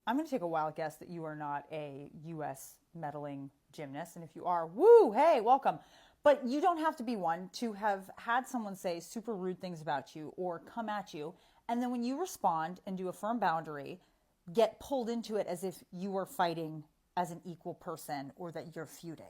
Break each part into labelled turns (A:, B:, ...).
A: I'm going to take a wild guess that you are not a U.S. medaling gymnast. And if you are, woo, hey, welcome. But you don't have to be one to have had someone say super rude things about you or come at you. And then when you respond and do a firm boundary, get pulled into it as if you are fighting as an equal person or that you're feuding.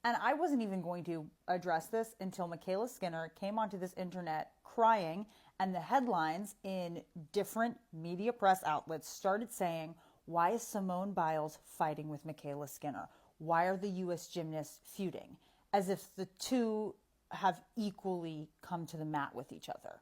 A: And I wasn't even going to address this until Mykayla Skinner came onto this internet crying, and the headlines in different media press outlets started saying, why is Simone Biles fighting with Mykayla Skinner? Why are the U.S. gymnasts feuding? As if the two have equally come to the mat with each other.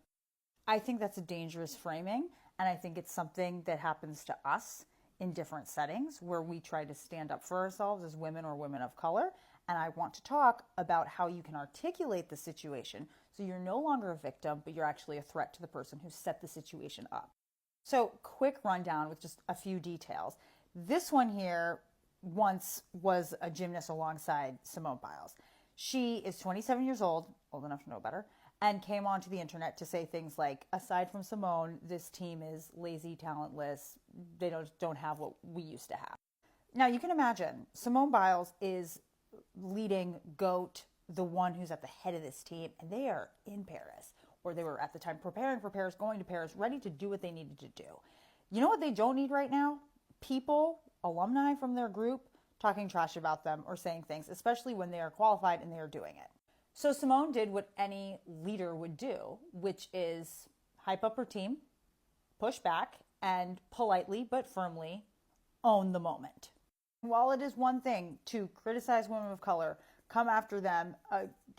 A: I think that's a dangerous framing, and I think it's something that happens to us in different settings where we try to stand up for ourselves as women or women of color. And I want to talk about how you can articulate the situation so you're no longer a victim, but you're actually a threat to the person who set the situation up. So quick rundown with just a few details. This one here once was a gymnast alongside Simone Biles. She is 27 years old enough to know better, and came onto the internet to say things like, aside from Simone, this team is lazy, talentless, they don't have what we used to have. Now you can imagine, Simone Biles is leading GOAT, the one who's at the head of this team, and they are in Paris, or they were at the time preparing for Paris, going to Paris, ready to do what they needed to do. You know what they don't need right now? People, alumni from their group, talking trash about them or saying things, especially when they are qualified and they are doing it. So Simone did what any leader would do, which is hype up her team, push back, and politely but firmly own the moment. While it is one thing to criticize women of color, come after them,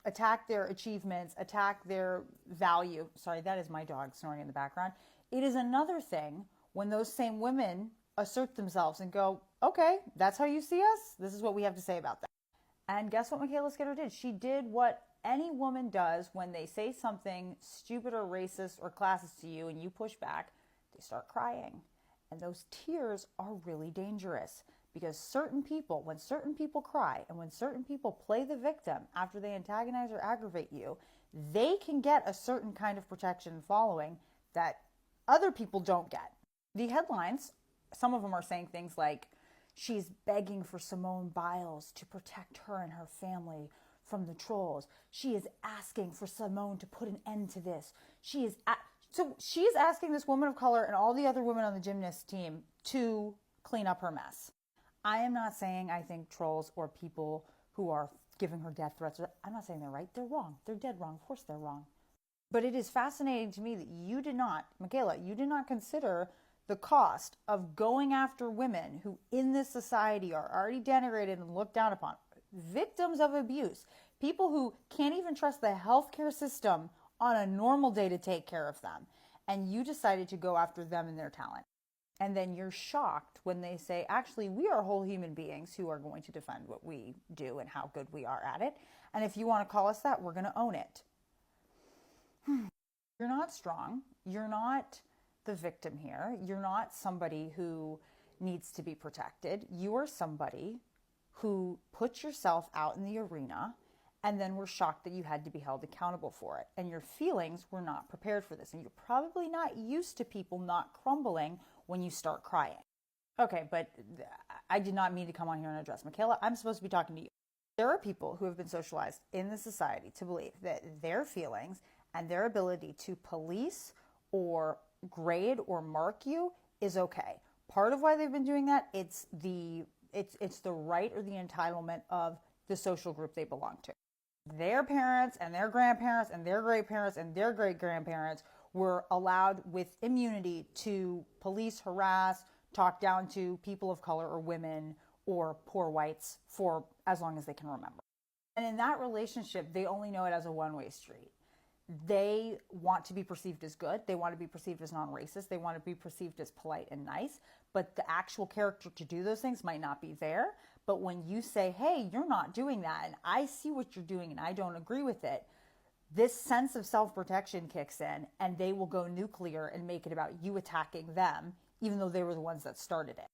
A: attack their achievements, attack their value. Sorry, that is my dog snoring in the background. It is another thing when those same women assert themselves and go, okay, that's how you see us? This is what we have to say about that. And guess what Mykayla Skinner did? She did what any woman does when they say something stupid or racist or classist to you and you push back. They start crying. And those tears are really dangerous because certain people, when certain people cry and when certain people play the victim after they antagonize or aggravate you, they can get a certain kind of protection following that other people don't get. The headlines, some of them are saying things like, she's begging for Simone Biles to protect her and her family from the trolls. She is asking for Simone to put an end to this. So she's asking this woman of color and all the other women on the gymnast team to clean up her mess. I am not saying I think trolls or people who are giving her death threats, I'm not saying they're right. They're wrong. They're dead wrong. Of course they're wrong. But it is fascinating to me that you did not, Mykayla, you did not consider the cost of going after women who in this society are already denigrated and looked down upon, victims of abuse, people who can't even trust the healthcare system on a normal day to take care of them. And you decided to go after them and their talent. And then you're shocked when they say, actually, we are whole human beings who are going to defend what we do and how good we are at it. And if you want to call us that, we're going to own it. You're not strong. You're not the victim here. You're not somebody who needs to be protected. You are somebody who put yourself out in the arena and then were shocked that you had to be held accountable for it. And your feelings were not prepared for this. And you're probably not used to people not crumbling when you start crying. Okay, but I did not mean to come on here and address Mykayla. I'm supposed to be talking to you. There are people who have been socialized in the society to believe that their feelings and their ability to police or grade or mark you is okay. Part of why they've been doing that, it's the right or the entitlement of the social group they belong to. Their parents and their grandparents and their great parents and their great grandparents were allowed with immunity to police, harass, talk down to people of color or women or poor whites for as long as they can remember. And in that relationship, they only know it as a one-way street. They want to be perceived as good. They want to be perceived as non-racist. They want to be perceived as polite and nice. But the actual character to do those things might not be there. But when you say, hey, you're not doing that, and I see what you're doing and I don't agree with it, this sense of self-protection kicks in and they will go nuclear and make it about you attacking them, even though they were the ones that started it.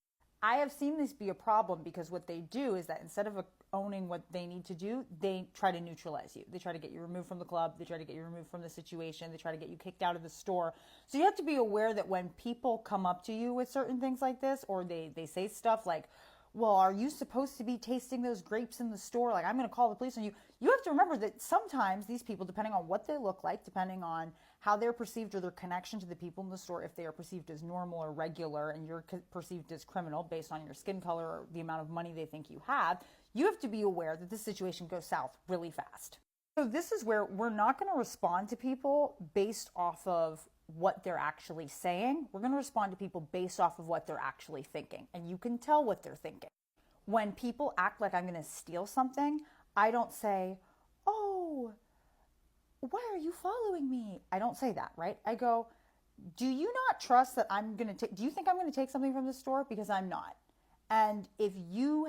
A: I have seen this be a problem because what they do is that instead of owning what they need to do, they try to neutralize you. They try to get you removed from the club. They try to get you removed from the situation. They try to get you kicked out of the store. So you have to be aware that when people come up to you with certain things like this, or they say stuff like, well, are you supposed to be tasting those grapes in the store? Like, I'm going to call the police on you. You have to remember that sometimes these people, depending on what they look like, depending on how they're perceived or their connection to the people in the store, if they are perceived as normal or regular and you're perceived as criminal based on your skin color or the amount of money they think you have to be aware that this situation goes south really fast. So this is where we're not going to respond to people based off of what they're actually saying. We're going to respond to people based off of what they're actually thinking. And you can tell what they're thinking. When people act like I'm going to steal something, I don't say, oh, why are you following me? I don't say that, right? I go, do you not trust that I'm going to do you think I'm going to take something from the store? Because I'm not. And if you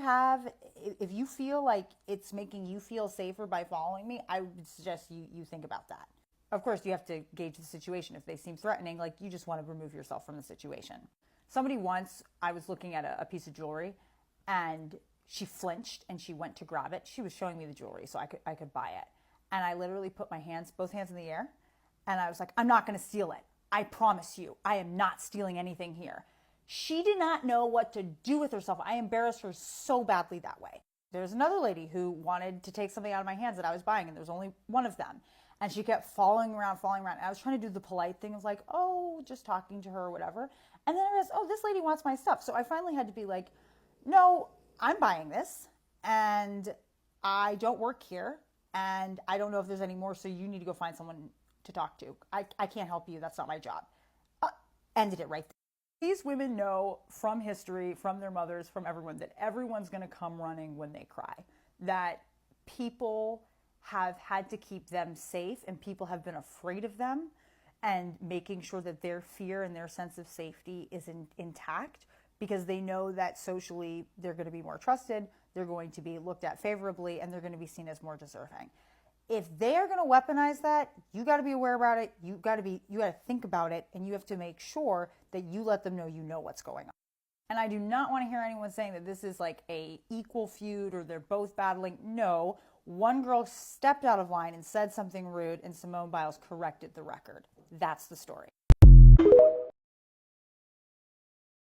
A: feel like it's making you feel safer by following me, I would suggest you think about that. Of course, you have to gauge the situation. If they seem threatening, like you just want to remove yourself from the situation. Somebody once, I was looking at a piece of jewelry and she flinched and she went to grab it. She was showing me the jewelry so I could buy it. And I literally put my both hands in the air and I was like, I'm not going to steal it. I promise you, I am not stealing anything here. She did not know what to do with herself. I embarrassed her so badly that way. There's another lady who wanted to take something out of my hands that I was buying, and there was only one of them. And she kept following around. And I was trying to do the polite thing of like, oh, just talking to her or whatever. And then I realized, oh, this lady wants my stuff. So I finally had to be like, no, I'm buying this, and I don't work here, and I don't know if there's any more, so you need to go find someone to talk to. I can't help you. That's not my job. Ended it right there. These women know from history, from their mothers, from everyone, that everyone's going to come running when they cry. That people have had to keep them safe and people have been afraid of them, and making sure that their fear and their sense of safety is intact, because they know that socially they're going to be more trusted, they're going to be looked at favorably, and they're going to be seen as more deserving. If they are going to weaponize that, you got to be aware about it. You got to think about it, and you have to make sure that you let them know you know what's going on. And I do not want to hear anyone saying that this is like a equal feud or they're both battling. No, one girl stepped out of line and said something rude, and Simone Biles corrected the record. That's the story.